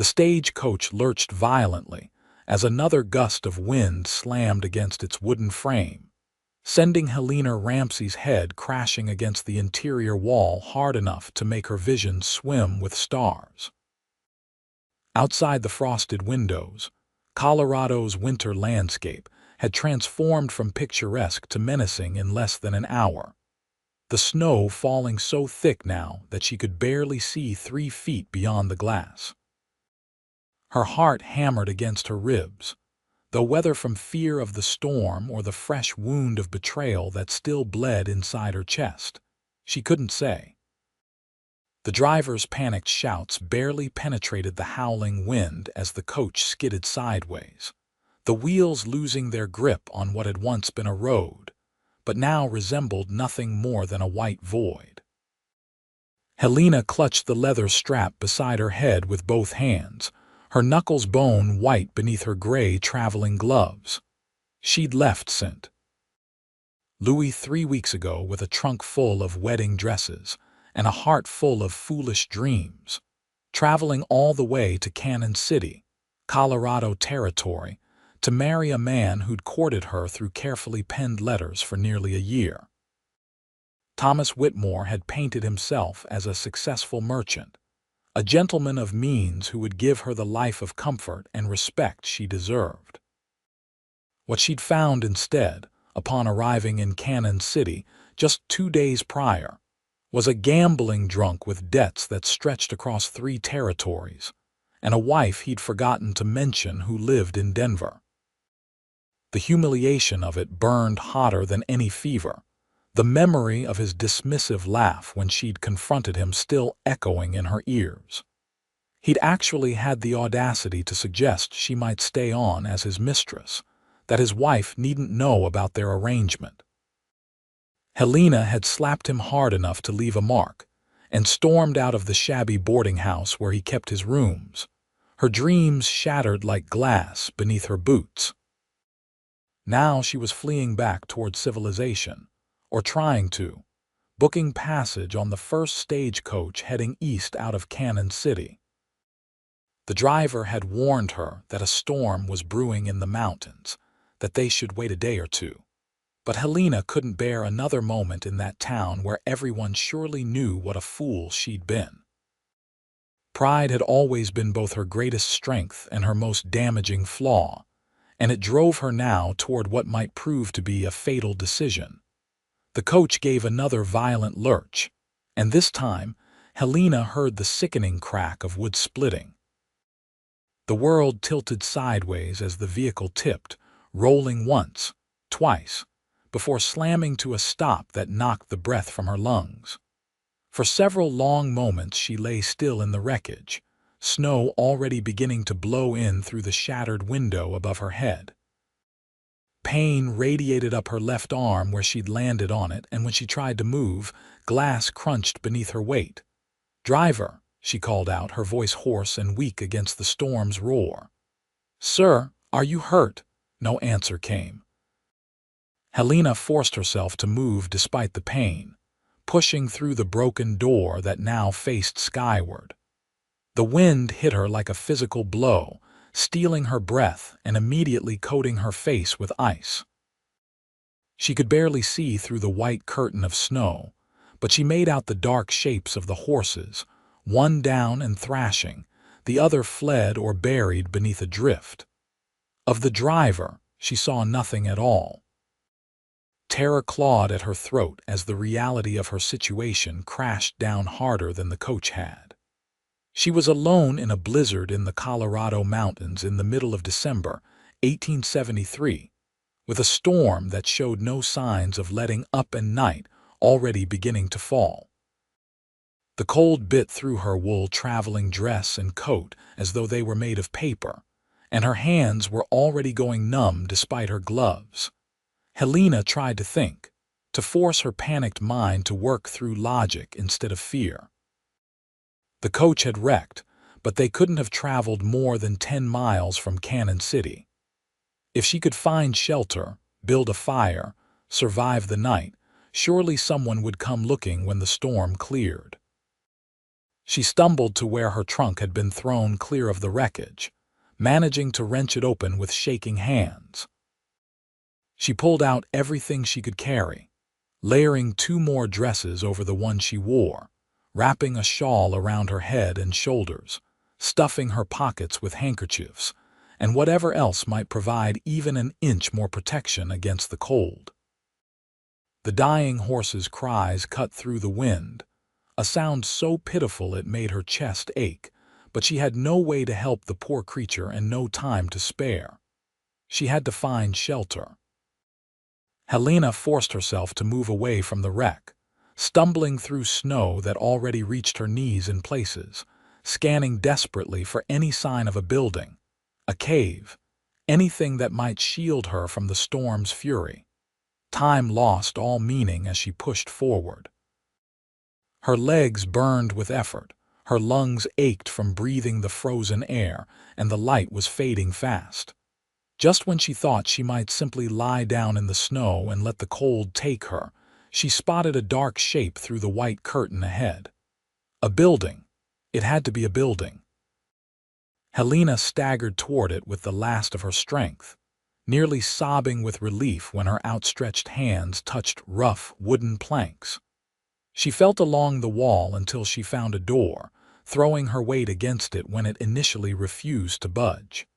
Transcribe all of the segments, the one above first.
The stagecoach lurched violently as another gust of wind slammed against its wooden frame, sending Helena Ramsey's head crashing against the interior wall hard enough to make her vision swim with stars. Outside the frosted windows, Colorado's winter landscape had transformed from picturesque to menacing in less than an hour, the snow falling so thick now that she could barely see 3 feet beyond the glass. Her heart hammered against her ribs, though whether from fear of the storm or the fresh wound of betrayal that still bled inside her chest, she couldn't say. The driver's panicked shouts barely penetrated the howling wind as the coach skidded sideways, the wheels losing their grip on what had once been a road, but now resembled nothing more than a white void. Helena clutched the leather strap beside her head with both hands, her knuckles bone white beneath her gray traveling gloves. She'd left St. Louis 3 weeks ago with a trunk full of wedding dresses and a heart full of foolish dreams, traveling all the way to Cannon City, Colorado territory, to marry a man who'd courted her through carefully penned letters for nearly a year. Thomas Whitmore had painted himself as a successful merchant, a gentleman of means who would give her the life of comfort and respect she deserved. What she'd found instead, upon arriving in Cannon City just 2 days prior, was a gambling drunk with debts that stretched across 3 territories, and a wife he'd forgotten to mention who lived in Denver. The humiliation of it burned hotter than any fever, the memory of his dismissive laugh when she'd confronted him still echoing in her ears. He'd actually had the audacity to suggest she might stay on as his mistress, that his wife needn't know about their arrangement. Helena had slapped him hard enough to leave a mark, and stormed out of the shabby boarding house where he kept his rooms, her dreams shattered like glass beneath her boots. Now she was fleeing back toward civilization, or trying to, booking passage on the first stagecoach heading east out of Cannon City. The driver had warned her that a storm was brewing in the mountains, that they should wait a day or two. But Helena couldn't bear another moment in that town where everyone surely knew what a fool she'd been. Pride had always been both her greatest strength and her most damaging flaw, and it drove her now toward what might prove to be a fatal decision. The coach gave another violent lurch, and this time Helena heard the sickening crack of wood splitting. The world tilted sideways as the vehicle tipped, rolling once, twice, before slamming to a stop that knocked the breath from her lungs. For several long moments she lay still in the wreckage, snow already beginning to blow in through the shattered window above her head. Pain radiated up her left arm where she'd landed on it, and when she tried to move, glass crunched beneath her weight. "Driver," she called out, her voice hoarse and weak against the storm's roar. "Sir, are you hurt?" No answer came. Helena forced herself to move despite the pain, pushing through the broken door that now faced skyward. The wind hit her like a physical blow, stealing her breath and immediately coating her face with ice. She could barely see through the white curtain of snow, but she made out the dark shapes of the horses, one down and thrashing, the other fled or buried beneath a drift. Of the driver, she saw nothing at all. Terror clawed at her throat as the reality of her situation crashed down harder than the coach had. She was alone in a blizzard in the Colorado mountains in the middle of December, 1873, with a storm that showed no signs of letting up and night already beginning to fall. The cold bit through her wool traveling dress and coat as though they were made of paper, and her hands were already going numb despite her gloves. Helena tried to think, to force her panicked mind to work through logic instead of fear. The coach had wrecked, but they couldn't have traveled more than 10 miles from Cannon City. If she could find shelter, build a fire, survive the night, surely someone would come looking when the storm cleared. She stumbled to where her trunk had been thrown clear of the wreckage, managing to wrench it open with shaking hands. She pulled out everything she could carry, layering 2 more dresses over the one she wore, wrapping a shawl around her head and shoulders, stuffing her pockets with handkerchiefs, and whatever else might provide even an inch more protection against the cold. The dying horse's cries cut through the wind, a sound so pitiful it made her chest ache, but she had no way to help the poor creature and no time to spare. She had to find shelter. Helena forced herself to move away from the wreck, stumbling through snow that already reached her knees in places, scanning desperately for any sign of a building, a cave, anything that might shield her from the storm's fury. Time lost all meaning as she pushed forward. Her legs burned with effort, her lungs ached from breathing the frozen air, and the light was fading fast. Just when she thought she might simply lie down in the snow and let the cold take her, she spotted a dark shape through the white curtain ahead. A building. It had to be a building. Helena staggered toward it with the last of her strength, nearly sobbing with relief when her outstretched hands touched rough wooden planks. She felt along the wall until she found a door, throwing her weight against it when it initially refused to budge.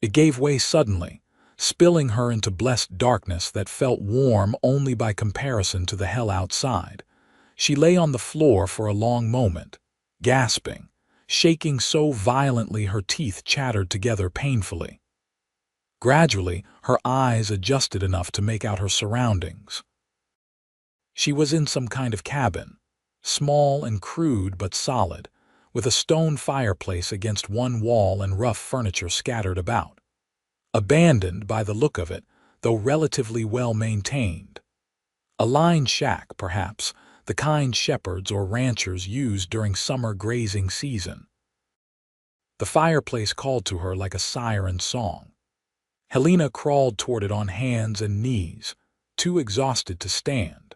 It gave way suddenly, spilling her into blessed darkness that felt warm only by comparison to the hell outside. She lay on the floor for a long moment, gasping, shaking so violently her teeth chattered together painfully. Gradually, her eyes adjusted enough to make out her surroundings. She was in some kind of cabin, small and crude but solid, with a stone fireplace against one wall and rough furniture scattered about. Abandoned by the look of it, though relatively well maintained. A line shack, perhaps, the kind shepherds or ranchers used during summer grazing season. The fireplace called to her like a siren song. Helena crawled toward it on hands and knees, too exhausted to stand.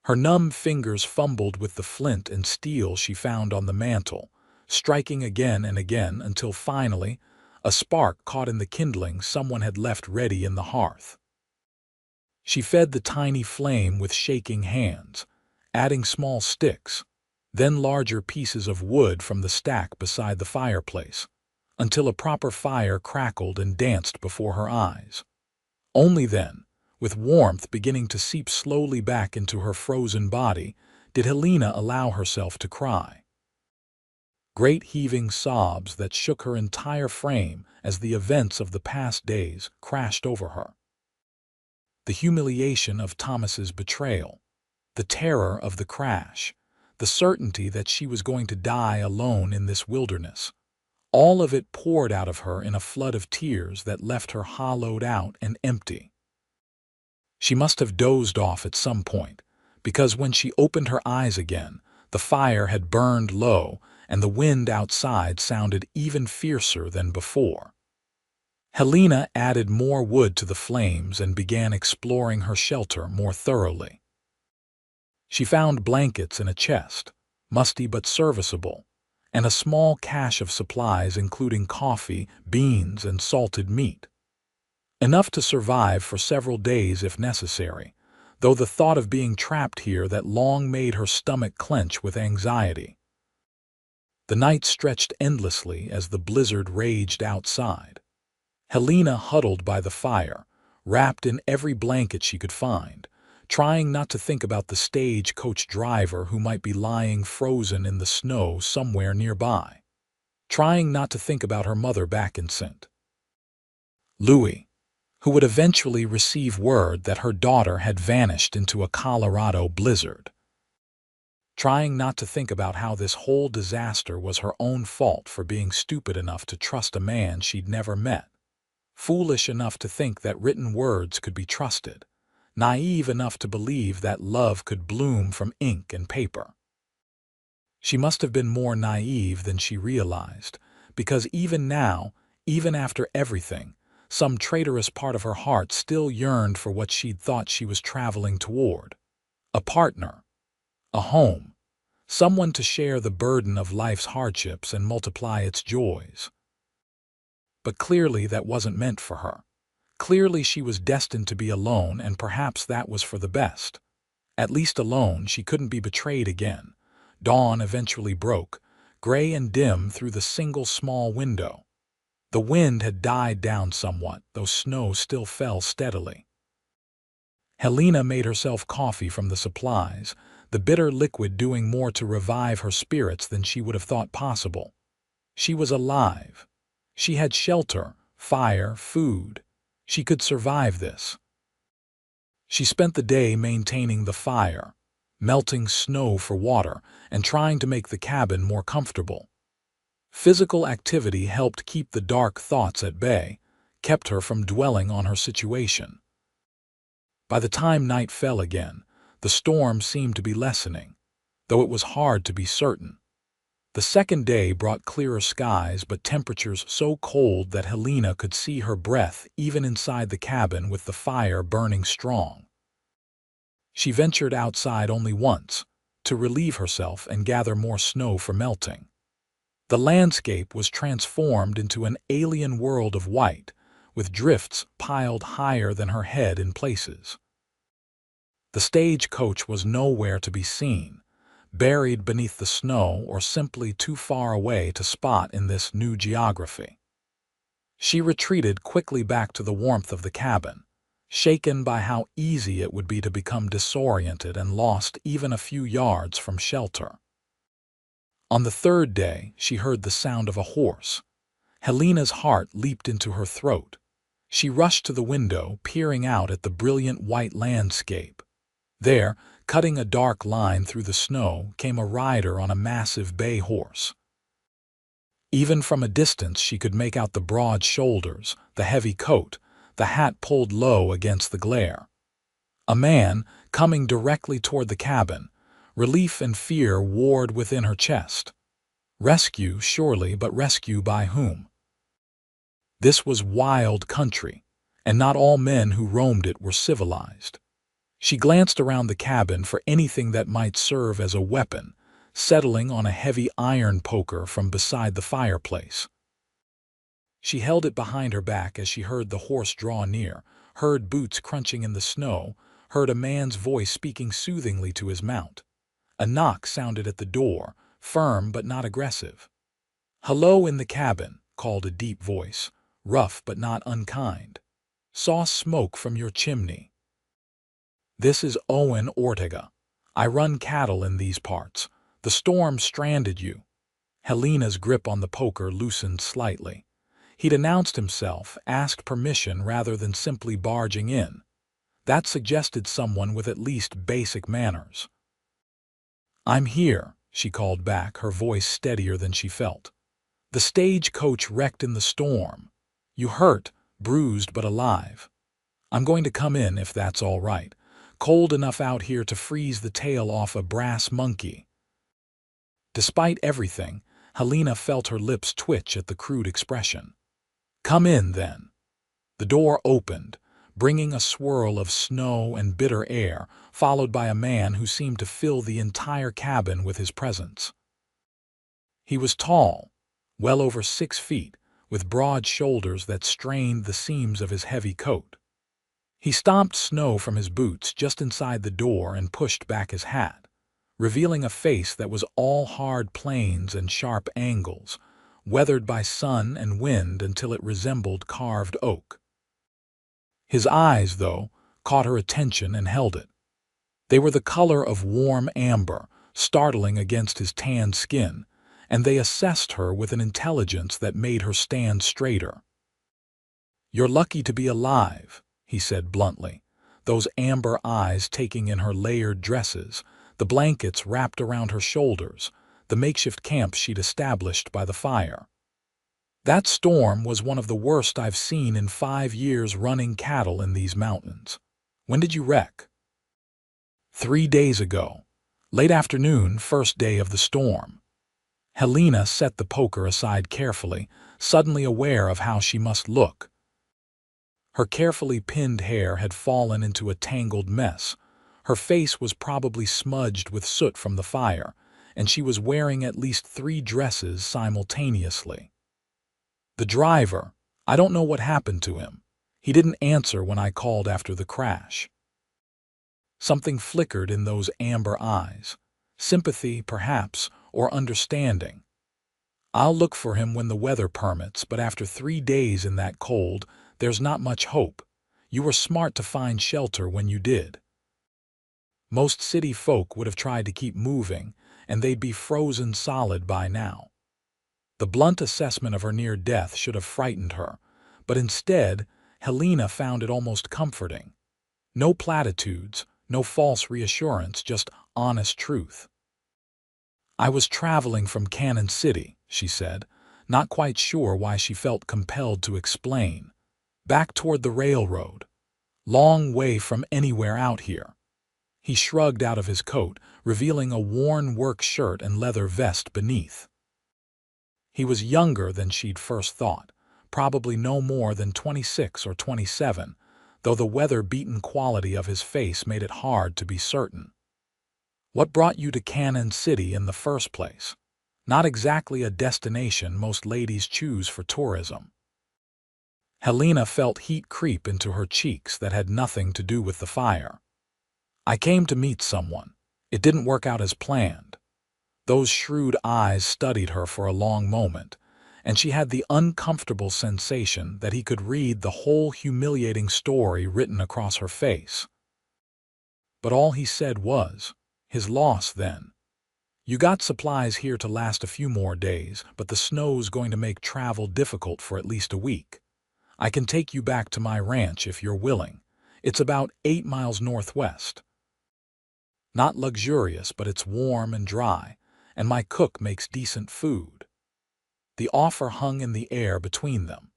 Her numb fingers fumbled with the flint and steel she found on the mantel, striking again and again until finally, a spark caught in the kindling someone had left ready in the hearth. She fed the tiny flame with shaking hands, adding small sticks, then larger pieces of wood from the stack beside the fireplace, until a proper fire crackled and danced before her eyes. Only then, with warmth beginning to seep slowly back into her frozen body, did Helena allow herself to cry. Great heaving sobs that shook her entire frame as the events of the past days crashed over her. The humiliation of Thomas's betrayal, the terror of the crash, the certainty that she was going to die alone in this wilderness, all of it poured out of her in a flood of tears that left her hollowed out and empty. She must have dozed off at some point, because when she opened her eyes again, the fire had burned low and the wind outside sounded even fiercer than before. Helena added more wood to the flames and began exploring her shelter more thoroughly. She found blankets in a chest, musty but serviceable, and a small cache of supplies including coffee, beans, and salted meat. Enough to survive for several days if necessary, though the thought of being trapped here that long made her stomach clench with anxiety. The night stretched endlessly as the blizzard raged outside. Helena huddled by the fire, wrapped in every blanket she could find, trying not to think about the stagecoach driver who might be lying frozen in the snow somewhere nearby. Trying not to think about her mother back in St. Louis, who would eventually receive word that her daughter had vanished into a Colorado blizzard. Trying not to think about how this whole disaster was her own fault for being stupid enough to trust a man she'd never met. Foolish enough to think that written words could be trusted. Naive enough to believe that love could bloom from ink and paper. She must have been more naive than she realized, because even now, even after everything, some traitorous part of her heart still yearned for what she'd thought she was traveling toward. A partner. A home. someone to share the burden of life's hardships and multiply its joys. But clearly that wasn't meant for her. Clearly she was destined to be alone, and perhaps that was for the best. At least alone, she couldn't be betrayed again. Dawn eventually broke, gray and dim through the single small window. The wind had died down somewhat, though snow still fell steadily. Helena made herself coffee from the supplies, the bitter liquid doing more to revive her spirits than she would have thought possible. She was alive. She had shelter, fire, food. She could survive this. She spent the day maintaining the fire, melting snow for water, and trying to make the cabin more comfortable. Physical activity helped keep the dark thoughts at bay, kept her from dwelling on her situation. By the time night fell again, the storm seemed to be lessening, though it was hard to be certain. The second day brought clearer skies, but temperatures so cold that Helena could see her breath even inside the cabin with the fire burning strong. She ventured outside only once, to relieve herself and gather more snow for melting. The landscape was transformed into an alien world of white, with drifts piled higher than her head in places. The stagecoach was nowhere to be seen, buried beneath the snow or simply too far away to spot in this new geography. She retreated quickly back to the warmth of the cabin, shaken by how easy it would be to become disoriented and lost even a few yards from shelter. On the third day, she heard the sound of a horse. Helena's heart leaped into her throat. She rushed to the window, peering out at the brilliant white landscape. There, cutting a dark line through the snow, came a rider on a massive bay horse. Even from a distance she could make out the broad shoulders, the heavy coat, the hat pulled low against the glare. A man, coming directly toward the cabin. Relief and fear warred within her chest. Rescue, surely, but rescue by whom? This was wild country, and not all men who roamed it were civilized. She glanced around the cabin for anything that might serve as a weapon, settling on a heavy iron poker from beside the fireplace. She held it behind her back as she heard the horse draw near, heard boots crunching in the snow, heard a man's voice speaking soothingly to his mount. A knock sounded at the door, firm but not aggressive. "Hello in the cabin," called a deep voice, rough but not unkind. "Saw smoke from your chimney." "This is Owen Ortega. I run cattle in these parts. The storm stranded you." Helena's grip on the poker loosened slightly. He'd announced himself, asked permission rather than simply barging in. That suggested someone with at least basic manners. "I'm here," she called back, her voice steadier than she felt. "The stagecoach wrecked in the storm. You hurt, bruised but alive. I'm going to come in if that's all right. Cold enough out here to freeze the tail off a brass monkey." Despite everything, Helena felt her lips twitch at the crude expression. "Come in, then." The door opened, bringing a swirl of snow and bitter air, followed by a man who seemed to fill the entire cabin with his presence. He was tall, well over 6 feet, with broad shoulders that strained the seams of his heavy coat. He stomped snow from his boots just inside the door and pushed back his hat, revealing a face that was all hard planes and sharp angles, weathered by sun and wind until it resembled carved oak. His eyes, though, caught her attention and held it. They were the color of warm amber, startling against his tanned skin, and they assessed her with an intelligence that made her stand straighter. "You're lucky to be alive," he said bluntly, those amber eyes taking in her layered dresses, the blankets wrapped around her shoulders, the makeshift camp she'd established by the fire. "That storm was one of the worst I've seen in 5 years running cattle in these mountains. When did you wreck?" 3 days ago. Late afternoon, first day of the storm." Helena set the poker aside carefully, suddenly aware of how she must look. Her carefully pinned hair had fallen into a tangled mess. Her face was probably smudged with soot from the fire, and she was wearing at least 3 dresses simultaneously. The driver, I don't know what happened to him. He didn't answer when I called after the crash. Something flickered in those amber eyes. Sympathy, perhaps, or understanding. I'll look for him when the weather permits, but after 3 days in that cold, there's not much hope. You were smart to find shelter when you did. Most city folk would have tried to keep moving, and they'd be frozen solid by now. The blunt assessment of her near death should have frightened her, but instead, Helena found it almost comforting. No platitudes, no false reassurance, just honest truth. I was traveling from Cannon City, she said, not quite sure why she felt compelled to explain. Back toward the railroad. Long way from anywhere out here. He shrugged out of his coat, revealing a worn work shirt and leather vest beneath. He was younger than she'd first thought, probably no more than 26 or 27, though the weather-beaten quality of his face made it hard to be certain. What brought you to Cannon City in the first place? Not exactly a destination most ladies choose for tourism. Helena felt heat creep into her cheeks that had nothing to do with the fire. I came to meet someone. It didn't work out as planned. Those shrewd eyes studied her for a long moment, and she had the uncomfortable sensation that he could read the whole humiliating story written across her face. But all he said was, his loss then. You got supplies here to last a few more days, but the snow's going to make travel difficult for at least a week. I can take you back to my ranch if you're willing. It's about 8 miles northwest. Not luxurious, but it's warm and dry, and my cook makes decent food. The offer hung in the air between them.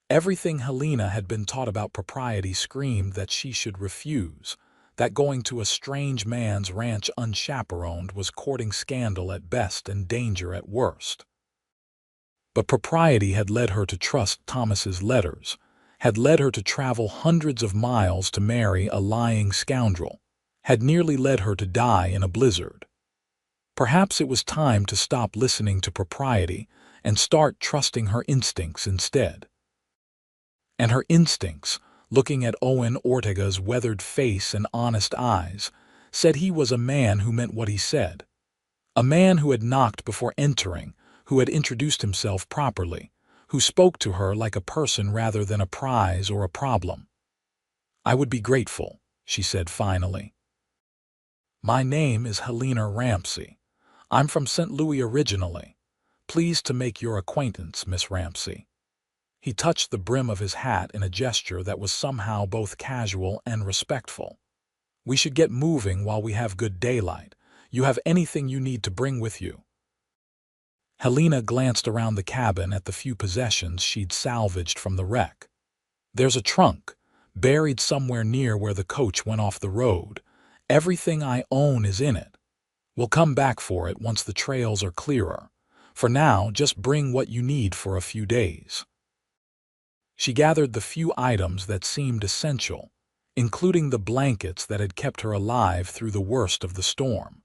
Everything Helena had been taught about propriety screamed that she should refuse, that going to a strange man's ranch unchaperoned was courting scandal at best and danger at worst. But propriety had led her to trust Thomas's letters, had led her to travel hundreds of miles to marry a lying scoundrel, had nearly led her to die in a blizzard. Perhaps it was time to stop listening to propriety and start trusting her instincts instead. And her instincts, looking at Owen Ortega's weathered face and honest eyes, said he was a man who meant what he said. A man who had knocked before entering, who had introduced himself properly, who spoke to her like a person rather than a prize or a problem. I would be grateful, she said finally. My name is Helena Ramsey. I'm from St. Louis originally. Pleased to make your acquaintance, Miss Ramsey. He touched the brim of his hat in a gesture that was somehow both casual and respectful. We should get moving while we have good daylight. You have anything you need to bring with you? Helena glanced around the cabin at the few possessions she'd salvaged from the wreck. There's a trunk, buried somewhere near where the coach went off the road. Everything I own is in it. We'll come back for it once the trails are clearer. For now, just bring what you need for a few days. She gathered the few items that seemed essential, including the blankets that had kept her alive through the worst of the storm.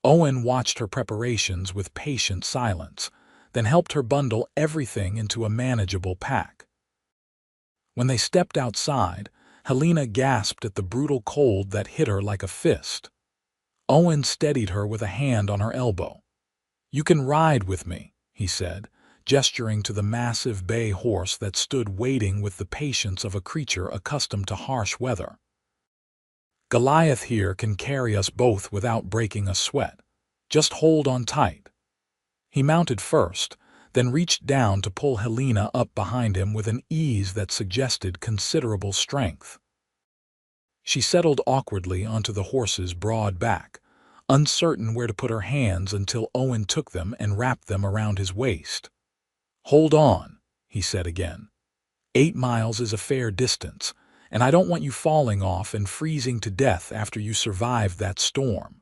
Owen watched her preparations with patient silence, then helped her bundle everything into a manageable pack. When they stepped outside, Helena gasped at the brutal cold that hit her like a fist. Owen steadied her with a hand on her elbow. You can ride with me, he said, gesturing to the massive bay horse that stood waiting with the patience of a creature accustomed to harsh weather. Goliath here can carry us both without breaking a sweat. Just hold on tight. He mounted first, then reached down to pull Helena up behind him with an ease that suggested considerable strength. She settled awkwardly onto the horse's broad back, uncertain where to put her hands until Owen took them and wrapped them around his waist. Hold on, he said again. 8 miles is a fair distance, and I don't want you falling off and freezing to death after you survived that storm.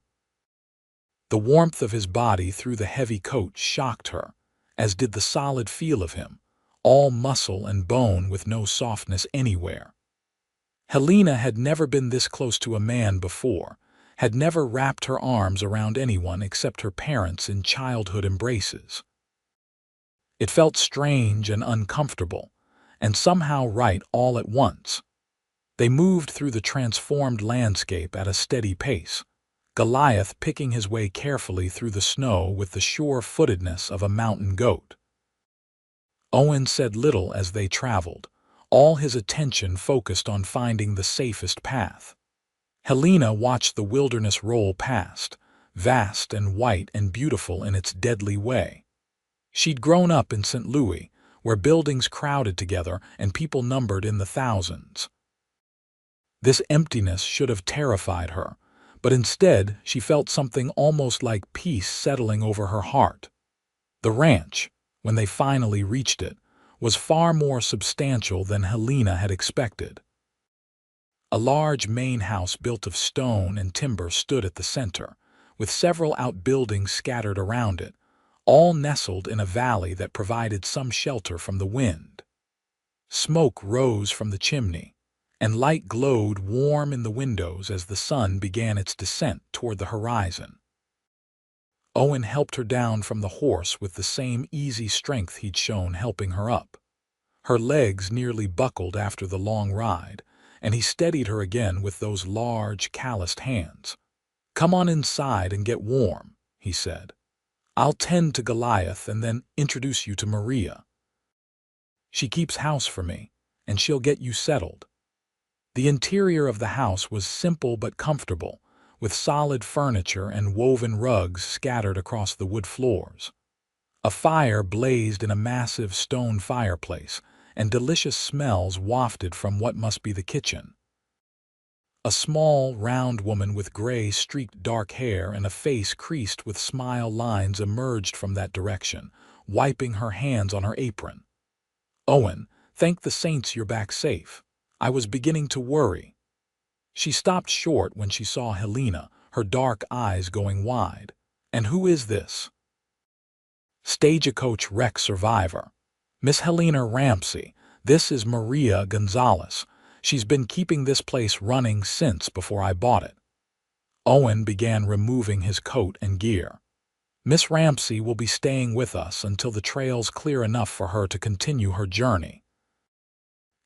The warmth of his body through the heavy coat shocked her, as did the solid feel of him, all muscle and bone with no softness anywhere. Helena had never been this close to a man before, had never wrapped her arms around anyone except her parents in childhood embraces. It felt strange and uncomfortable, and somehow right all at once. They moved through the transformed landscape at a steady pace, Goliath picking his way carefully through the snow with the sure-footedness of a mountain goat. Owen said little as they traveled, all his attention focused on finding the safest path. Helena watched the wilderness roll past, vast and white and beautiful in its deadly way. She'd grown up in St. Louis, where buildings crowded together and people numbered in the thousands. This emptiness should have terrified her, but instead she felt something almost like peace settling over her heart. The ranch, when they finally reached it, was far more substantial than Helena had expected. A large main house built of stone and timber stood at the center, with several outbuildings scattered around it, all nestled in a valley that provided some shelter from the wind. Smoke rose from the chimney, and light glowed warm in the windows as the sun began its descent toward the horizon. Owen helped her down from the horse with the same easy strength he'd shown helping her up. Her legs nearly buckled after the long ride, and he steadied her again with those large, calloused hands. "Come on inside and get warm," he said. "I'll tend to Goliath and then introduce you to Maria. She keeps house for me, and she'll get you settled." The interior of the house was simple but comfortable, with solid furniture and woven rugs scattered across the wood floors. A fire blazed in a massive stone fireplace, and delicious smells wafted from what must be the kitchen. A small, round woman with gray, streaked dark hair and a face creased with smile lines emerged from that direction, wiping her hands on her apron. "Owen, thank the saints you're back safe. I was beginning to worry." She stopped short when she saw Helena, her dark eyes going wide. "And who is this?" "Stagecoach wreck survivor. Miss Helena Ramsey. This is Maria Gonzalez. She's been keeping this place running since before I bought it." Owen began removing his coat and gear. "Miss Ramsey will be staying with us until the trail's clear enough for her to continue her journey.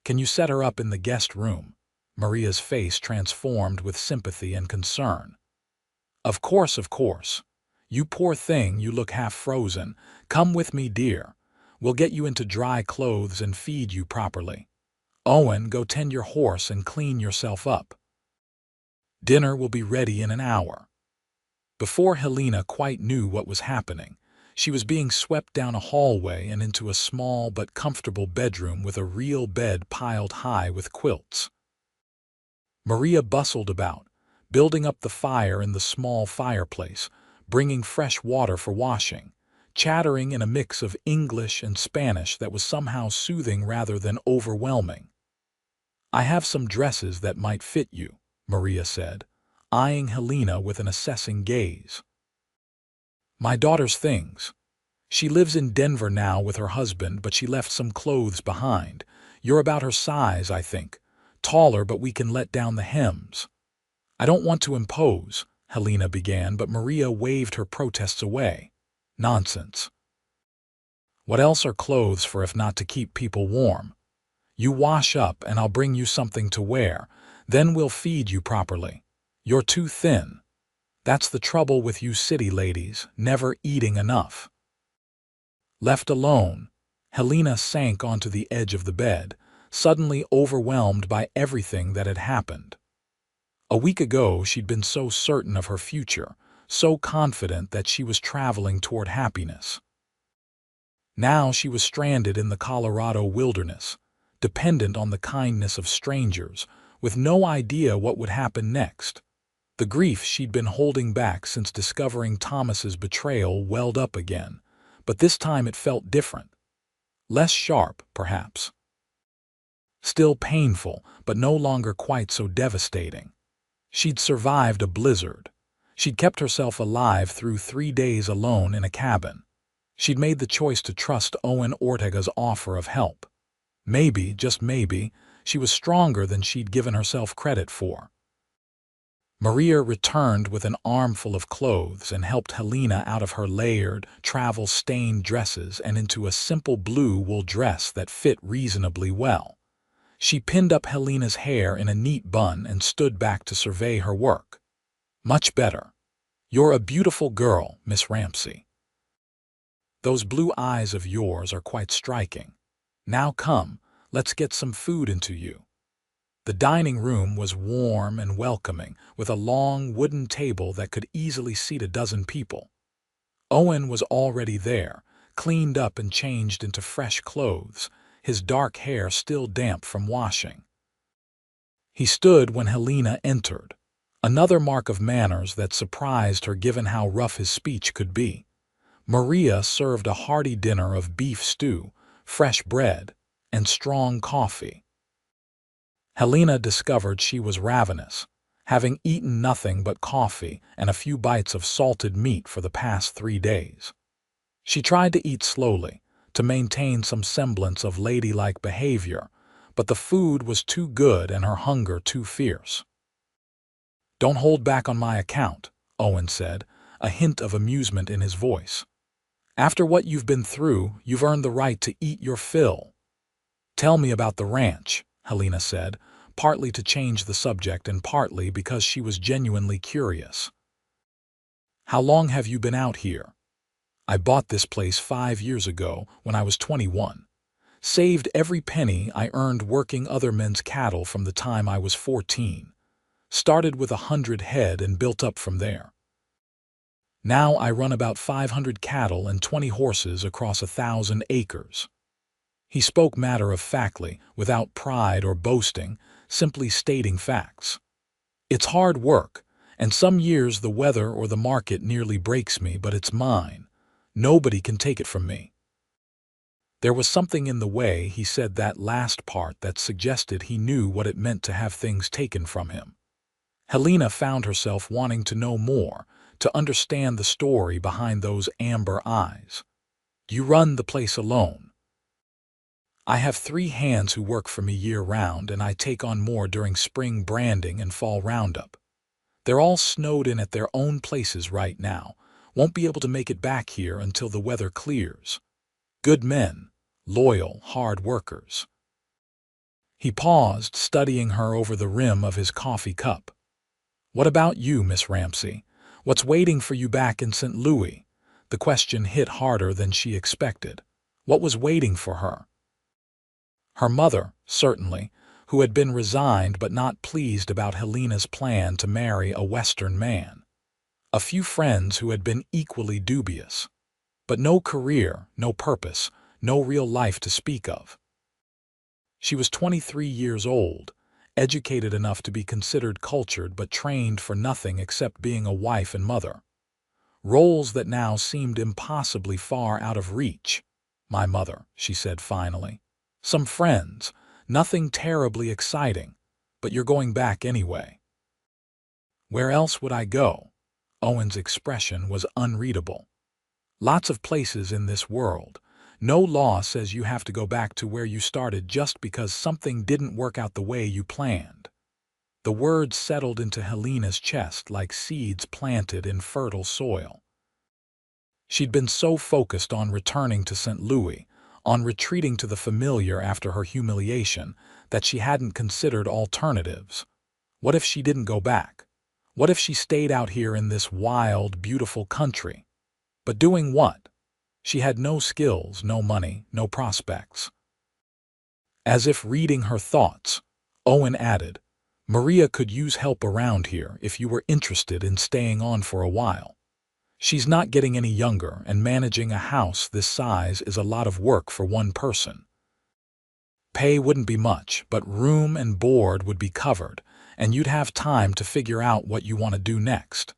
Can you set her up in the guest room?" Maria's face transformed with sympathy and concern. Of course. You poor thing, you look half frozen. Come with me, dear. We'll get you into dry clothes and feed you properly. Owen, go tend your horse and clean yourself up. Dinner will be ready in an hour." Before Helena quite knew what was happening, she was being swept down a hallway and into a small but comfortable bedroom with a real bed piled high with quilts. Maria bustled about, building up the fire in the small fireplace, bringing fresh water for washing, chattering in a mix of English and Spanish that was somehow soothing rather than overwhelming. "I have some dresses that might fit you," Maria said, eyeing Helena with an assessing gaze. "My daughter's things. She lives in Denver now with her husband, but she left some clothes behind. You're about her size, I think. Taller, but we can let down the hems." "I don't want to impose," Helena began, but Maria waved her protests away. "Nonsense. What else are clothes for if not to keep people warm? You wash up and I'll bring you something to wear. Then we'll feed you properly. You're too thin. That's the trouble with you city ladies, never eating enough." Left alone, Helena sank onto the edge of the bed, suddenly overwhelmed by everything that had happened. A week ago she'd been so certain of her future, so confident that she was traveling toward happiness. Now she was stranded in the Colorado wilderness, dependent on the kindness of strangers, with no idea what would happen next. The grief she'd been holding back since discovering Thomas's betrayal welled up again, but this time it felt different. Less sharp, perhaps. Still painful, but no longer quite so devastating. She'd survived a blizzard. She'd kept herself alive through 3 days alone in a cabin. She'd made the choice to trust Owen Ortega's offer of help. Maybe, just maybe, she was stronger than she'd given herself credit for. Maria returned with an armful of clothes and helped Helena out of her layered, travel-stained dresses and into a simple blue wool dress that fit reasonably well. She pinned up Helena's hair in a neat bun and stood back to survey her work. "Much better. You're a beautiful girl, Miss Ramsey. Those blue eyes of yours are quite striking. Now come, let's get some food into you." The dining room was warm and welcoming, with a long wooden table that could easily seat a dozen people. Owen was already there, cleaned up and changed into fresh clothes, his dark hair still damp from washing. He stood when Helena entered, another mark of manners that surprised her given how rough his speech could be. Maria served a hearty dinner of beef stew, fresh bread, and strong coffee. Helena discovered she was ravenous, having eaten nothing but coffee and a few bites of salted meat for the past 3 days. She tried to eat slowly, to maintain some semblance of ladylike behavior, but the food was too good and her hunger too fierce. "Don't hold back on my account," Owen said, a hint of amusement in his voice. "After what you've been through, you've earned the right to eat your fill." "Tell me about the ranch," Helena said, partly to change the subject and partly because she was genuinely curious. "How long have you been out here?" "I bought this place 5 years ago when I was 21. Saved every penny I earned working other men's cattle from the time I was 14. Started with 100 head and built up from there. Now I run about 500 cattle and 20 horses across 1,000 acres." He spoke matter-of-factly, without pride or boasting, simply stating facts. "It's hard work, and some years the weather or the market nearly breaks me, but it's mine. Nobody can take it from me." There was something in the way he said that last part that suggested he knew what it meant to have things taken from him. Helena found herself wanting to know more, to understand the story behind those amber eyes. "You run the place alone?" "I have 3 hands who work for me year-round, and I take on more during spring branding and fall roundup. They're all snowed in at their own places right now, won't be able to make it back here until the weather clears. Good men, loyal, hard workers." He paused, studying her over the rim of his coffee cup. "What about you, Miss Ramsey? What's waiting for you back in St. Louis?" The question hit harder than she expected. What was waiting for her? Her mother, certainly, who had been resigned but not pleased about Helena's plan to marry a Western man. A few friends who had been equally dubious. But no career, no purpose, no real life to speak of. She was 23 years old, educated enough to be considered cultured but trained for nothing except being a wife and mother. Roles that now seemed impossibly far out of reach. "My mother," she said finally. "Some friends, nothing terribly exciting, but you're going back anyway." "Where else would I go?" Owen's expression was unreadable. "Lots of places in this world. No law says you have to go back to where you started just because something didn't work out the way you planned." The words settled into Helena's chest like seeds planted in fertile soil. She'd been so focused on returning to St. Louis, on retreating to the familiar after her humiliation, that she hadn't considered alternatives. What if she didn't go back? What if she stayed out here in this wild, beautiful country? But doing what? She had no skills, no money, no prospects. As if reading her thoughts, Owen added, "Maria could use help around here if you were interested in staying on for a while. She's not getting any younger, and managing a house this size is a lot of work for one person. Pay wouldn't be much, but room and board would be covered, and you'd have time to figure out what you want to do next."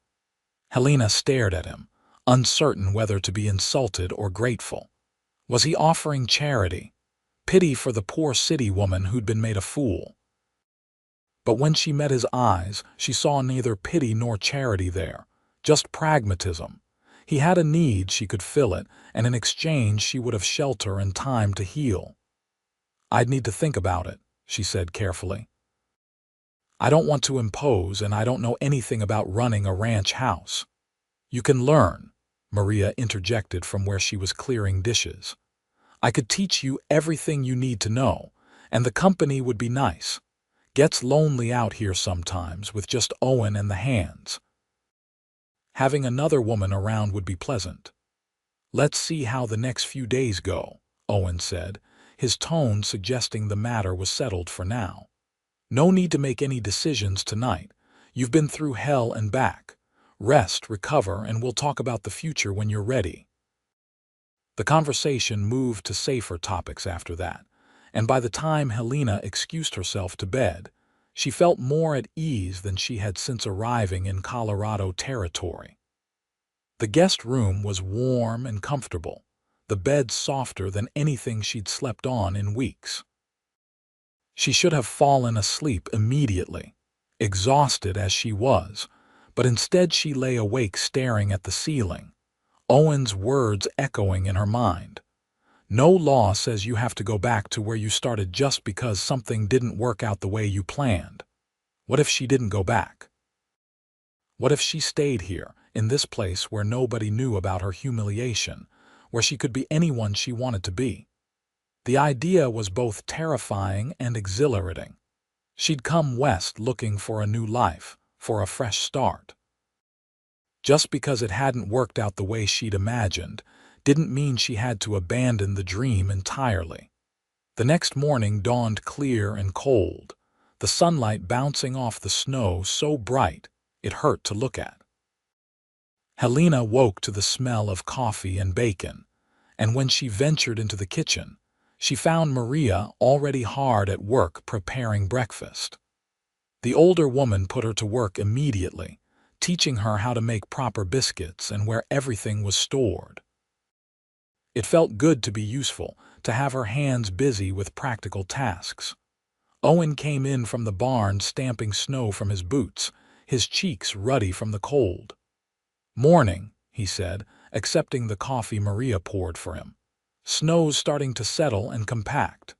Helena stared at him, uncertain whether to be insulted or grateful. Was he offering charity? Pity for the poor city woman who'd been made a fool? But when she met his eyes, she saw neither pity nor charity there. Just pragmatism. He had a need, she could fill it, and in exchange she would have shelter and time to heal. "I'd need to think about it," she said carefully. I don't want to impose, and I don't know anything about running a ranch house." "You can learn," Maria interjected from where she was clearing dishes. "I could teach you everything you need to know, and the company would be nice. Gets lonely out here sometimes with just Owen and the hands. Having another woman around would be pleasant." "Let's see how the next few days go," Owen said, his tone suggesting the matter was settled for now. "No need to make any decisions tonight. You've been through hell and back. Rest, recover, and we'll talk about the future when you're ready." The conversation moved to safer topics after that, and by the time Helena excused herself to bed, she felt more at ease than she had since arriving in Colorado territory. The guest room was warm and comfortable, the bed softer than anything she'd slept on in weeks. She should have fallen asleep immediately, exhausted as she was, but instead she lay awake staring at the ceiling, Owen's words echoing in her mind. "No law says you have to go back to where you started just because something didn't work out the way you planned." What if she didn't go back? What if she stayed here, in this place where nobody knew about her humiliation, where she could be anyone she wanted to be? The idea was both terrifying and exhilarating. She'd come west looking for a new life, for a fresh start. Just because it hadn't worked out the way she'd imagined, didn't mean she had to abandon the dream entirely. The next morning dawned clear and cold, the sunlight bouncing off the snow so bright it hurt to look at. Helena woke to the smell of coffee and bacon, and when she ventured into the kitchen, she found Maria already hard at work preparing breakfast. The older woman put her to work immediately, teaching her how to make proper biscuits and where everything was stored. It felt good to be useful, to have her hands busy with practical tasks. Owen came in from the barn stamping snow from his boots, his cheeks ruddy from the cold. "Morning," he said, accepting the coffee Maria poured for him. "Snow's starting to settle and compact.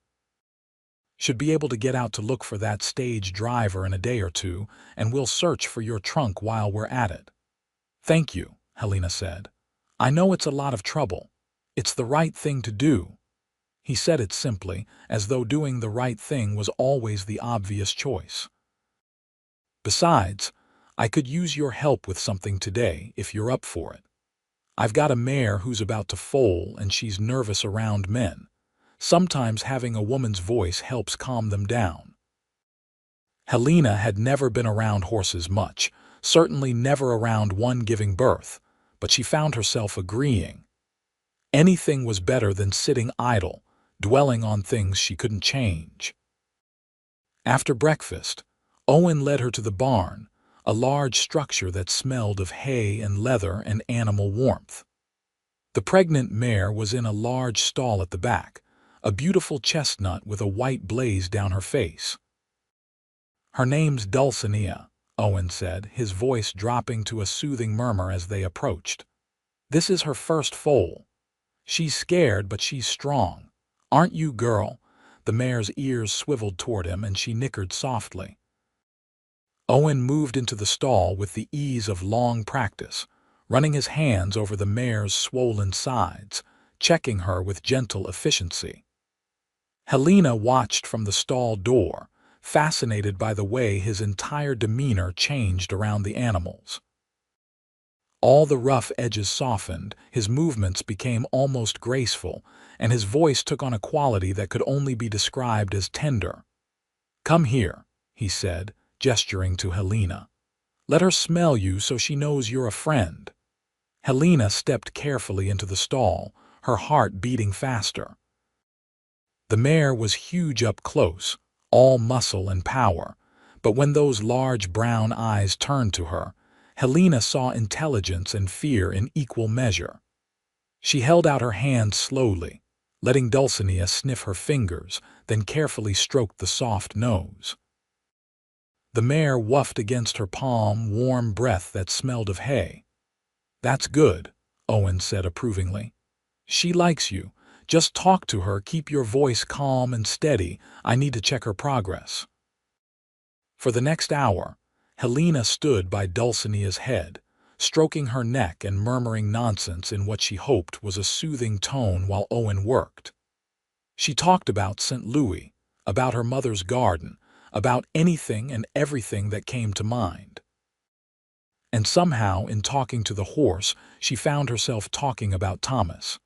Should be able to get out to look for that stage driver in a day or two, and we'll search for your trunk while we're at it." "Thank you," Helena said. "I know it's a lot of trouble. It's the right thing to do." He said it simply, as though doing the right thing was always the obvious choice. "Besides, I could use your help with something today, if you're up for it. I've got a mare who's about to foal and she's nervous around men. Sometimes having a woman's voice helps calm them down." Helena had never been around horses much, certainly never around one giving birth, but she found herself agreeing. Anything was better than sitting idle, dwelling on things she couldn't change. After breakfast, Owen led her to the barn, a large structure that smelled of hay and leather and animal warmth. The pregnant mare was in a large stall at the back, a beautiful chestnut with a white blaze down her face. "Her name's Dulcinea," Owen said, his voice dropping to a soothing murmur as they approached. "This is her first foal. She's scared, but she's strong. Aren't you, girl?" The mare's ears swiveled toward him and she nickered softly. Owen moved into the stall with the ease of long practice, running his hands over the mare's swollen sides, checking her with gentle efficiency. Helena watched from the stall door, fascinated by the way his entire demeanor changed around the animals. All the rough edges softened, his movements became almost graceful, and his voice took on a quality that could only be described as tender. "Come here," he said, gesturing to Helena. "Let her smell you so she knows you're a friend." Helena stepped carefully into the stall, her heart beating faster. The mare was huge up close, all muscle and power, but when those large brown eyes turned to her, Helena saw intelligence and fear in equal measure. She held out her hand slowly, letting Dulcinea sniff her fingers, then carefully stroked the soft nose. The mare wafted against her palm warm breath that smelled of hay. "That's good," Owen said approvingly. "She likes you. Just talk to her, keep your voice calm and steady. I need to check her progress." For the next hour, Helena stood by Dulcinea's head, stroking her neck and murmuring nonsense in what she hoped was a soothing tone while Owen worked. She talked about St. Louis, about her mother's garden, about anything and everything that came to mind. And somehow, in talking to the horse, she found herself talking about Thomas.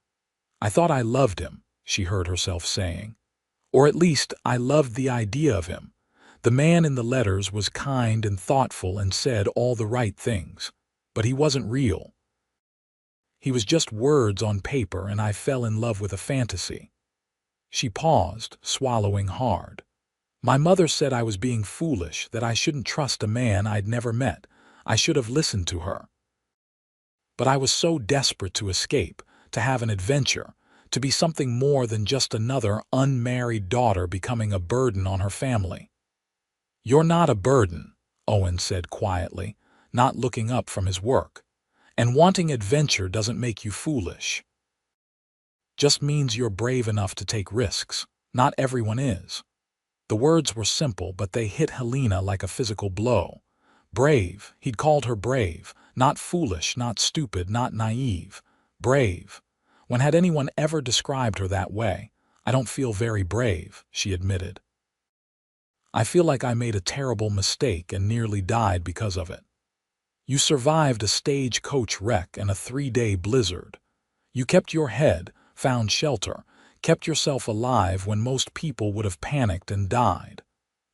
"I thought I loved him," she heard herself saying. "Or at least, I loved the idea of him. The man in the letters was kind and thoughtful and said all the right things. But he wasn't real. He was just words on paper, and I fell in love with a fantasy." She paused, swallowing hard. "My mother said I was being foolish, that I shouldn't trust a man I'd never met. I should have listened to her. But I was so desperate to escape, to have an adventure, to be something more than just another unmarried daughter becoming a burden on her family." "You're not a burden," Owen said quietly, not looking up from his work. "And wanting adventure doesn't make you foolish. Just means you're brave enough to take risks. Not everyone is." The words were simple, but they hit Helena like a physical blow. Brave, he'd called her brave, not foolish, not stupid, not naive. Brave. When had anyone ever described her that way? "I don't feel very brave," she admitted. "I feel like I made a terrible mistake and nearly died because of it." "You survived a stagecoach wreck and a 3-day blizzard. You kept your head, found shelter, kept yourself alive when most people would have panicked and died.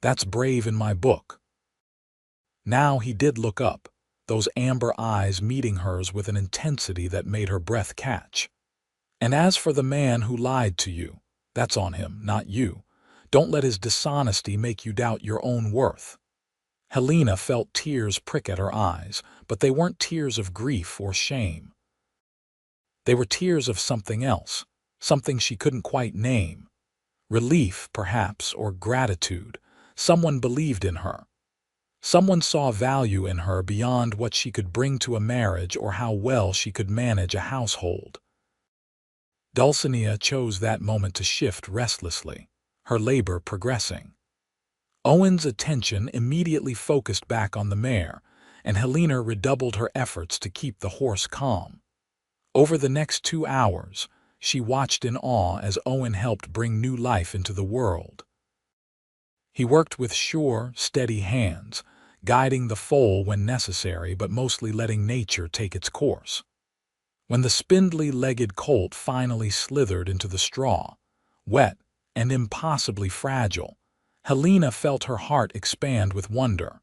That's brave in my book." Now he did look up, those amber eyes meeting hers with an intensity that made her breath catch. "And as for the man who lied to you, that's on him, not you. Don't let his dishonesty make you doubt your own worth." Helena felt tears prick at her eyes, but they weren't tears of grief or shame. They were tears of something else, something she couldn't quite name. Relief, perhaps, or gratitude. Someone believed in her. Someone saw value in her beyond what she could bring to a marriage or how well she could manage a household. Dulcinea chose that moment to shift restlessly, her labor progressing. Owen's attention immediately focused back on the mare, and Helena redoubled her efforts to keep the horse calm. Over the next 2 hours, she watched in awe as Owen helped bring new life into the world. He worked with sure, steady hands, guiding the foal when necessary but mostly letting nature take its course. When the spindly-legged colt finally slithered into the straw, wet and impossibly fragile, Helena felt her heart expand with wonder.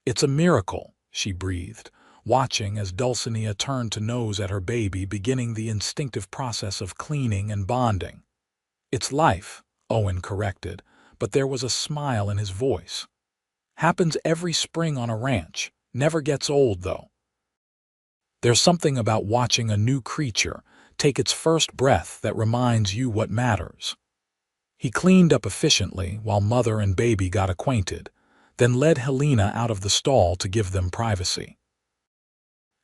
"It's a miracle," she breathed, watching as Dulcinea turned to nose at her baby, beginning the instinctive process of cleaning and bonding. "It's life," Owen corrected, but there was a smile in his voice. "Happens every spring on a ranch, never gets old, though. There's something about watching a new creature take its first breath that reminds you what matters." He cleaned up efficiently while mother and baby got acquainted, then led Helena out of the stall to give them privacy.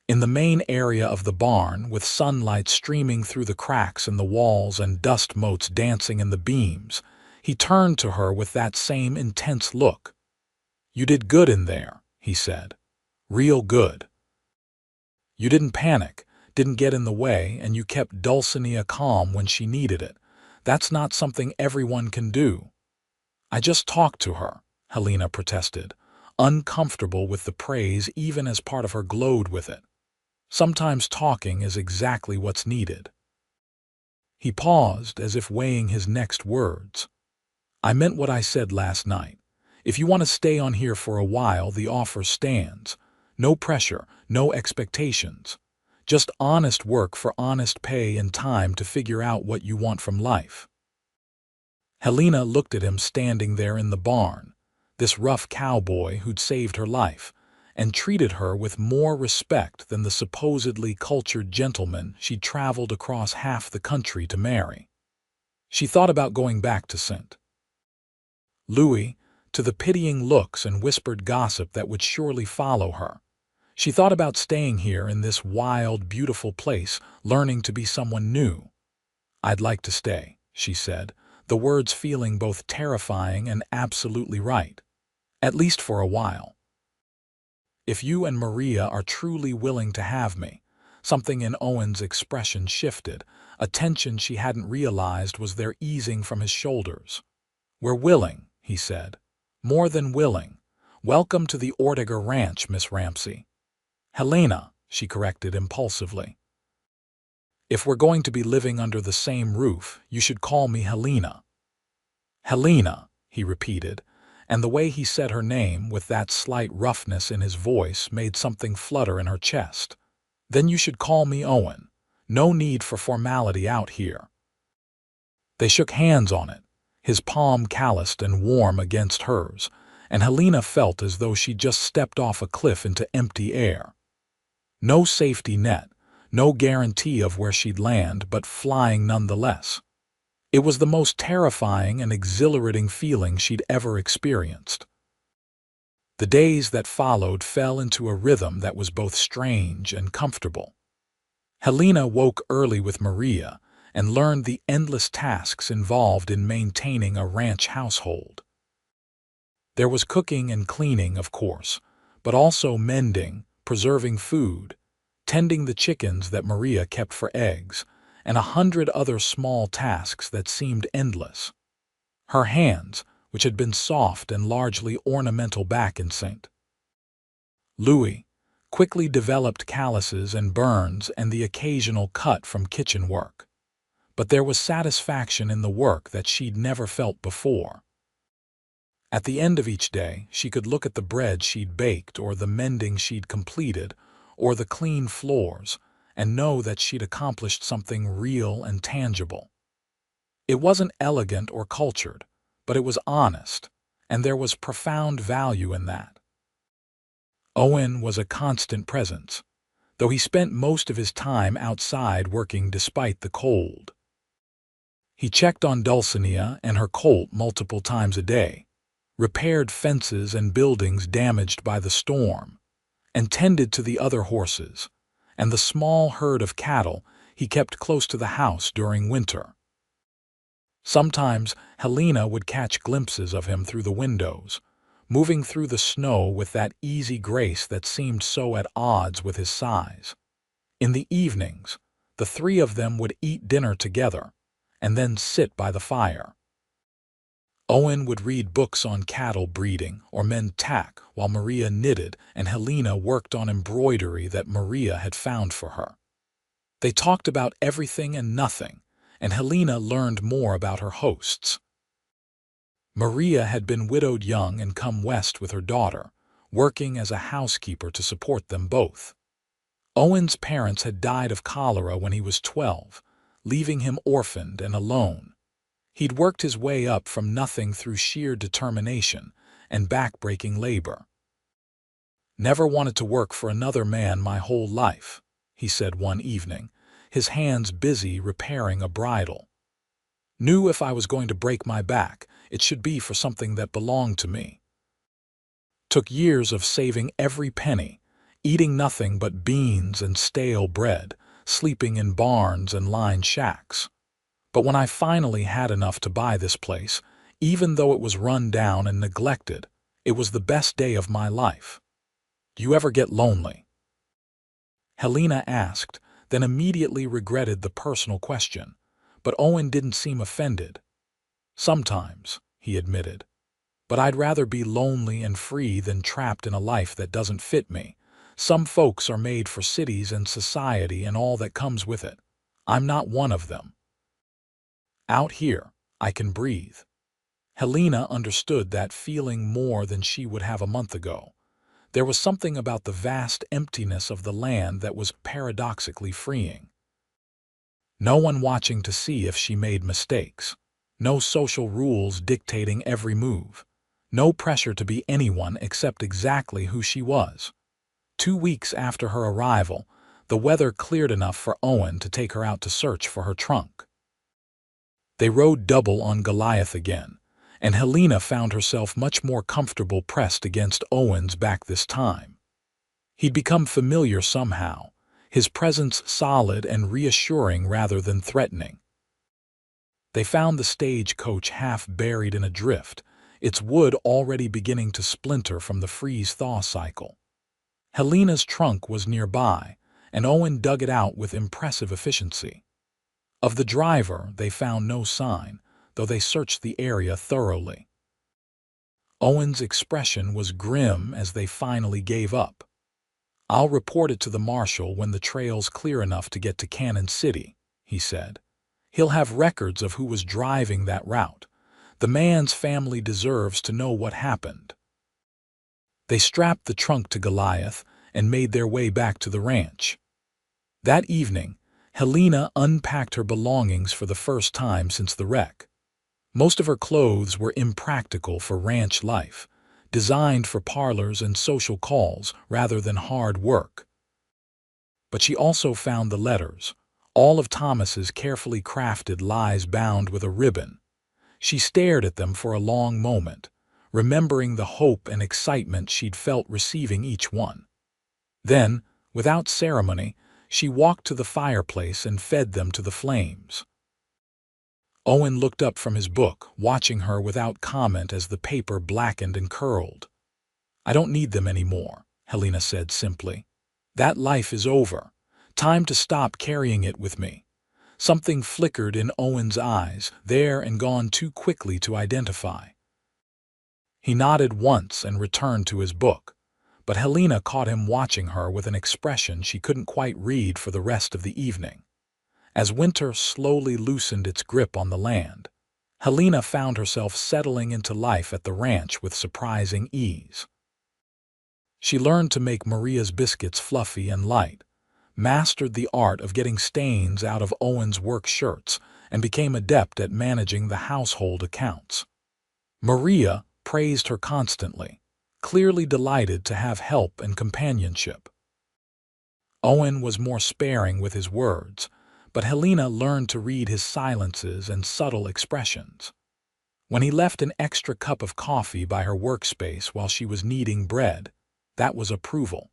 In the main area of the barn, with sunlight streaming through the cracks in the walls and dust motes dancing in the beams, he turned to her with that same intense look. "You did good in there," he said. "Real good. You didn't panic, didn't get in the way, and you kept Dulcinea calm when she needed it. That's not something everyone can do." "I just talked to her," Helena protested, uncomfortable with the praise even as part of her glowed with it. "Sometimes talking is exactly what's needed." He paused as if weighing his next words. "I meant what I said last night. If you want to stay on here for a while, the offer stands. No pressure, no expectations. Just honest work for honest pay and time to figure out what you want from life." Helena looked at him standing there in the barn, this rough cowboy who'd saved her life, and treated her with more respect than the supposedly cultured gentleman she'd traveled across half the country to marry. She thought about going back to St. Louis, to the pitying looks and whispered gossip that would surely follow her. She thought about staying here in this wild, beautiful place, learning to be someone new. "I'd like to stay," she said, the words feeling both terrifying and absolutely right. At least for a while. If you and Maria are truly willing to have me, something in Owen's expression shifted, a tension she hadn't realized was there easing from his shoulders. We're willing, he said. More than willing. Welcome to the Ortega Ranch, Miss Ramsey. Helena, she corrected impulsively. If we're going to be living under the same roof, you should call me Helena. Helena, he repeated, and the way he said her name with that slight roughness in his voice made something flutter in her chest. Then you should call me Owen. No need for formality out here. They shook hands on it, his palm calloused and warm against hers, and Helena felt as though she'd just stepped off a cliff into empty air. No safety net, no guarantee of where she'd land, but flying nonetheless. It was the most terrifying and exhilarating feeling she'd ever experienced. The days that followed fell into a rhythm that was both strange and comfortable. Helena woke early with Maria and learned the endless tasks involved in maintaining a ranch household. There was cooking and cleaning, of course, but also mending, preserving food, tending the chickens that Maria kept for eggs, and 100 other small tasks that seemed endless. Her hands, which had been soft and largely ornamental back in St. Louis, quickly developed calluses and burns and the occasional cut from kitchen work. But there was satisfaction in the work that she'd never felt before. At the end of each day, she could look at the bread she'd baked or the mending she'd completed or the clean floors and know that she'd accomplished something real and tangible. It wasn't elegant or cultured, but it was honest, and there was profound value in that. Owen was a constant presence, though he spent most of his time outside working despite the cold. He checked on Dulcinea and her colt multiple times a day, repaired fences and buildings damaged by the storm, and tended to the other horses, and the small herd of cattle he kept close to the house during winter. Sometimes Helena would catch glimpses of him through the windows, moving through the snow with that easy grace that seemed so at odds with his size. In the evenings, the three of them would eat dinner together, and then sit by the fire. Owen would read books on cattle breeding or mend tack while Maria knitted and Helena worked on embroidery that Maria had found for her. They talked about everything and nothing, and Helena learned more about her hosts. Maria had been widowed young and come west with her daughter, working as a housekeeper to support them both. Owen's parents had died of cholera when he was 12, leaving him orphaned and alone. He'd worked his way up from nothing through sheer determination and back-breaking labor. "Never wanted to work for another man my whole life," he said one evening, his hands busy repairing a bridle. "Knew if I was going to break my back, it should be for something that belonged to me. Took years of saving every penny, eating nothing but beans and stale bread, sleeping in barns and lined shacks. But when I finally had enough to buy this place, even though it was run down and neglected, it was the best day of my life. Do you ever get lonely?" Helena asked, then immediately regretted the personal question, but Owen didn't seem offended. "Sometimes," he admitted, "but I'd rather be lonely and free than trapped in a life that doesn't fit me. Some folks are made for cities and society and all that comes with it. I'm not one of them. Out here, I can breathe." Helena understood that feeling more than she would have a month ago. There was something about the vast emptiness of the land that was paradoxically freeing. No one watching to see if she made mistakes. No social rules dictating every move. No pressure to be anyone except exactly who she was. 2 weeks after her arrival, the weather cleared enough for Owen to take her out to search for her trunk. They rode double on Goliath again, and Helena found herself much more comfortable pressed against Owen's back this time. He'd become familiar somehow, his presence solid and reassuring rather than threatening. They found the stagecoach half buried in a drift, its wood already beginning to splinter from the freeze-thaw cycle. Helena's trunk was nearby, and Owen dug it out with impressive efficiency. Of the driver, they found no sign, though they searched the area thoroughly. Owen's expression was grim as they finally gave up. "I'll report it to the marshal when the trail's clear enough to get to Cannon City," he said. "He'll have records of who was driving that route. The man's family deserves to know what happened." They strapped the trunk to Goliath and made their way back to the ranch. That evening, Helena unpacked her belongings for the first time since the wreck. Most of her clothes were impractical for ranch life, designed for parlors and social calls rather than hard work. But she also found the letters, all of Thomas's carefully crafted lies bound with a ribbon. She stared at them for a long moment, remembering the hope and excitement she'd felt receiving each one. Then, without ceremony, she walked to the fireplace and fed them to the flames. Owen looked up from his book, watching her without comment as the paper blackened and curled. "I don't need them anymore," Helena said simply. "That life is over. Time to stop carrying it with me." Something flickered in Owen's eyes, there and gone too quickly to identify. He nodded once and returned to his book, but Helena caught him watching her with an expression she couldn't quite read for the rest of the evening. As winter slowly loosened its grip on the land, Helena found herself settling into life at the ranch with surprising ease. She learned to make Maria's biscuits fluffy and light, mastered the art of getting stains out of Owen's work shirts, and became adept at managing the household accounts. Maria praised her constantly, clearly delighted to have help and companionship. Owen was more sparing with his words, but Helena learned to read his silences and subtle expressions. When he left an extra cup of coffee by her workspace while she was kneading bread, that was approval.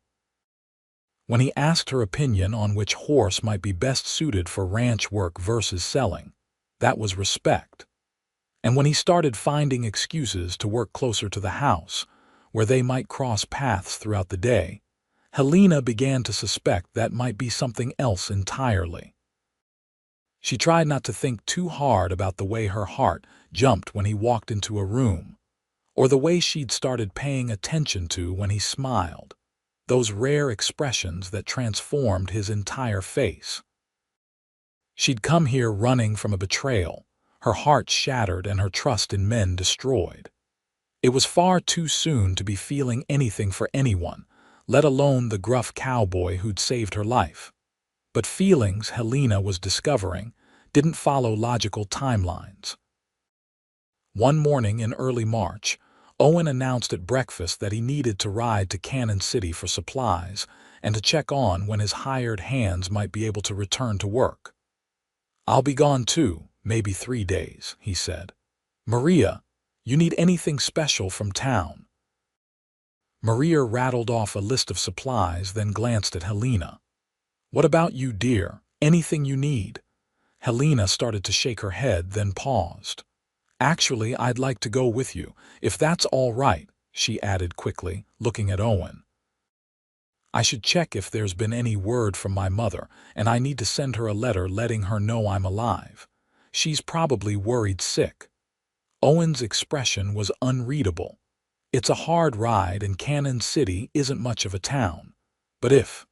When he asked her opinion on which horse might be best suited for ranch work versus selling, that was respect. And when he started finding excuses to work closer to the house, where they might cross paths throughout the day, Helena began to suspect that might be something else entirely. She tried not to think too hard about the way her heart jumped when he walked into a room, or the way she'd started paying attention to when he smiled, those rare expressions that transformed his entire face. She'd come here running from a betrayal, her heart shattered and her trust in men destroyed. It was far too soon to be feeling anything for anyone, let alone the gruff cowboy who'd saved her life. But feelings, Helena was discovering, didn't follow logical timelines. One morning in early March, Owen announced at breakfast that he needed to ride to Cannon City for supplies and to check on when his hired hands might be able to return to work. "I'll be gone too, maybe 3 days," he said. "Maria, you need anything special from town?" Maria rattled off a list of supplies, then glanced at Helena. "What about you, dear? Anything you need?" Helena started to shake her head, then paused. "Actually, I'd like to go with you, if that's all right," she added quickly, looking at Owen. "I should check if there's been any word from my mother, and I need to send her a letter letting her know I'm alive. She's probably worried sick." Owen's expression was unreadable. It's a hard ride and Cannon City isn't much of a town. But if